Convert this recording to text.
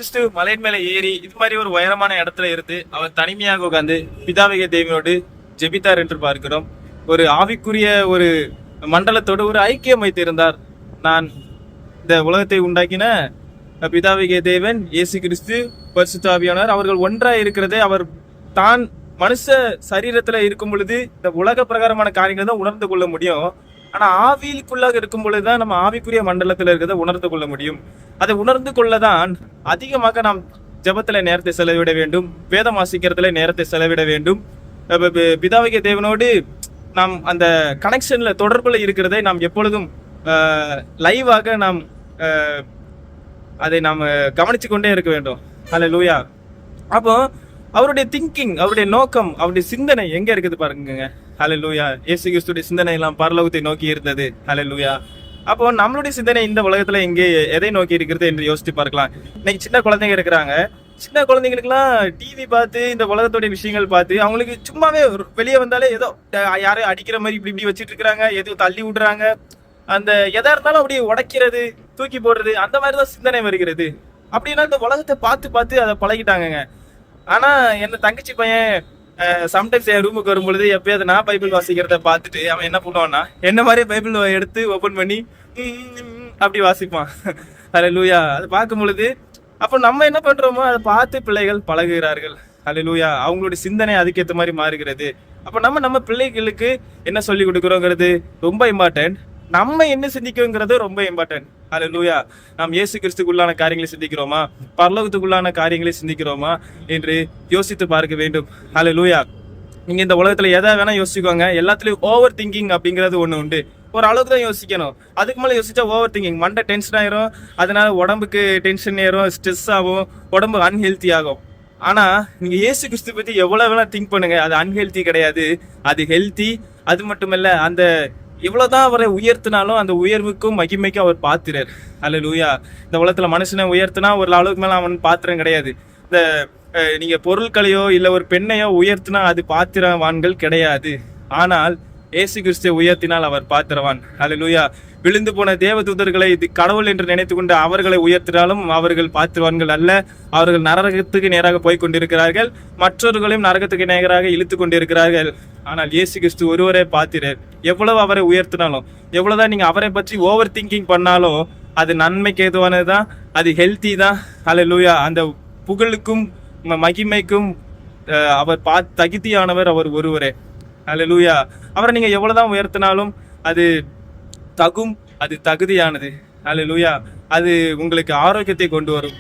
கிறிஸ்து மலையின் மேல ஏறி இது மாதிரி ஒரு உயரமான இடத்துல இருந்து அவர் தனிமையாக உட்கார்ந்து பிதாவிக தேவனோடு ஜெபித்தார் என்று பார்க்கிறோம். ஒரு ஆவிக்குரிய ஒரு மண்டலத்தோடு ஒரு ஐக்கியம் வைத்திருந்தார். நான் இந்த உலகத்தை உண்டாக்கின பிதாவிக தேவன், இயேசு கிறிஸ்து, பரிசுத்த ஆவியானவர் அவர்கள் ஒன்றாய் இருக்கிறதை அவர் தான் மனுஷ சரீரத்துல இருக்கும் பொழுது இந்த உலக பிரகாரமான காரியங்களை தான் உணர்ந்து கொள்ள முடியும். ஆனா ஆவிக்குள்ளாக இருக்கும் பொழுதுதான் நம்ம ஆவிக்குரிய மண்டலத்துல இருக்கிறத உணர்ந்து கொள்ள முடியும். அதை உணர்ந்து கொள்ளதான் அதிகமாக நாம் ஜெபத்துல நேரத்தை செலவிட வேண்டும், வேதம் வாசிக்கிறதுல நேரத்தை செலவிட வேண்டும். பிதாவிக தேவனோடு நாம் அந்த கனெக்ஷன்ல தொடர்புல இருக்கிறதை நாம் எப்பொழுதும் லைவாக நாம் அதை நாம் கவனிச்சு கொண்டே இருக்க வேண்டும். ஹல்லேலூயா. அப்போ அவருடைய திங்கிங், அவருடைய நோக்கம், அவருடைய சிந்தனை எங்க இருக்குது பாருங்க. ஹல்லேலூயா. இயேசு கிறிஸ்துடைய சிந்தனை எல்லாம் பரலோகத்தை நோக்கி இருந்தது. ஹல்லேலூயா. அப்போ நம்மளுடைய சிந்தனை இந்த உலகத்துல எங்கே எதை நோக்கி இருக்கிறது என்று யோசித்து பார்க்கலாம். இன்னைக்கு சின்ன குழந்தைங்க இருக்கிறாங்க. சின்ன குழந்தைங்களுக்குலாம் டிவி பார்த்து இந்த உலகத்துடைய விஷயங்கள் பார்த்து அவங்களுக்கு சும்மாவே வெளியே வந்தாலே ஏதோ யாரும் அடிக்கிற மாதிரி இப்படி இப்படி வச்சுட்டு இருக்கிறாங்க, எதுவும் தள்ளி விடுறாங்க. அந்த எதா இருந்தாலும் அப்படியே உடைக்கிறது, தூக்கி போடுறது, அந்த மாதிரிதான் சிந்தனை வருகிறது. அப்படின்னா இந்த உலகத்தை பார்த்து பார்த்து அதை பழகிட்டாங்க. ஆனா என்ன தங்கச்சி பையன் சம்டைம்ஸ் என் ரூமுக்கு வரும்பொழுது எப்பயாவது நான் பைபிள் வாசிக்கிறத பார்த்துட்டு அவன் என்ன பண்ணுவான்னா என்ன மாதிரியே பைபிள் எடுத்து ஓபன் பண்ணி அப்படி வாசிப்பான். ஹல்லேலூயா. அதை பார்க்கும் பொழுது அப்போ நம்ம என்ன பண்றோமோ அதை பார்த்து பிள்ளைகள் பழகுகிறார்கள். ஹல்லேலூயா. அவங்களுடைய சிந்தனை அதுக்கேற்ற மாதிரி மாறுகிறது. அப்போ நம்ம பிள்ளைகளுக்கு என்ன சொல்லி கொடுக்குறோங்கிறது ரொம்ப இம்பார்ட்டன்ட். நம்ம என்ன சிந்திக்கிறோங்கிறது ரொம்ப இம்பார்ட்டன்ட். ஹல்லேலூயா. நாம் இயேசு கிறிஸ்துக்குள்ளான காரியங்களை சிந்திக்கிறோமா, பரலோகத்துக்குள்ளான காரியங்களை சிந்திக்கிறோமா என்று யோசித்து பார்க்க வேண்டும். ஹல்லேலூயா. நீங்க இந்த உலகத்துல எதை வேணா யோசிச்சுக்கோங்க, எல்லாத்துலயும் ஓவர் திங்கிங் அப்படிங்கிறது ஒண்ணு உண்டு. ஒரு அளவுக்கு தான் யோசிக்கணும். அதுக்கு மேலே யோசிச்சா ஓவர் திங்கிங், மண்டை டென்ஷன் ஆயிரும். அதனால உடம்புக்கு டென்ஷன் ஏறும், ஸ்ட்ரெஸ் ஆகும், உடம்பு அன்ஹெல்த்தி ஆகும். ஆனா நீங்க இயேசு கிறிஸ்து பத்தி எவ்வளவு வேணா திங்க் பண்ணுங்க, அது அன்ஹெல்த்தி கிடையாது, அது ஹெல்த்தி. அது மட்டுமல்ல, அந்த எவ்வளவுதான் அவரை உயர்த்தினாலும் அந்த உயர்வுக்கும் மகிமைக்கும் அவர் பாத்திரர். ஹல்லேலூயா. இந்த உலகத்துல மனுஷனை உயர்த்தினா ஒரு அளவுக்கு மேல அவன் பாத்திரம் கிடையாது. இந்த நீங்க பொருட்களையோ இல்ல ஒரு பெண்ணையோ உயர்த்தினா அது பாத்திரவான்கள் கிடையாது. ஆனால் இயேசு கிறிஸ்துவை உயர்த்தினால் அவர் பாத்திரவான். ஹல்லேலூயா. விழுந்து போன தேவதூதர்களை இது கடவுள் என்று நினைத்து கொண்டு அவர்களை உயர்த்தினாலும் அவர்கள் பாத்திரவான்கள் அல்ல. அவர்கள் நரகத்துக்கு நேராக போய் கொண்டிருக்கிறார்கள், மற்றவர்களையும் நரகத்துக்கு நேராக இழுத்து கொண்டிருக்கிறார்கள். ஆனால் இயேசு கிறிஸ்து ஒருவரே பாத்திரர். எவ்வளவு அவரை உயர்த்தினாலும், எவ்வளவுதான் நீங்க அவரை பற்றி ஓவர் திங்கிங் பண்ணாலும் அது நன்மைக்கு ஏதுவானதுதான், அது ஹெல்த்தி தான். ஹல்லேலூயா. அந்த புகழுக்கும் மகிமைக்கும் அவர் தகுதியானவர் அவர் ஒருவரே. ஹல்லேலூயா. அவரை நீங்க எவ்வளவுதான் உயர்த்தினாலும் அது தகும், அது தகுதியானது. ஹல்லேலூயா. அது உங்களுக்கு ஆரோக்கியத்தை கொண்டு வரும்.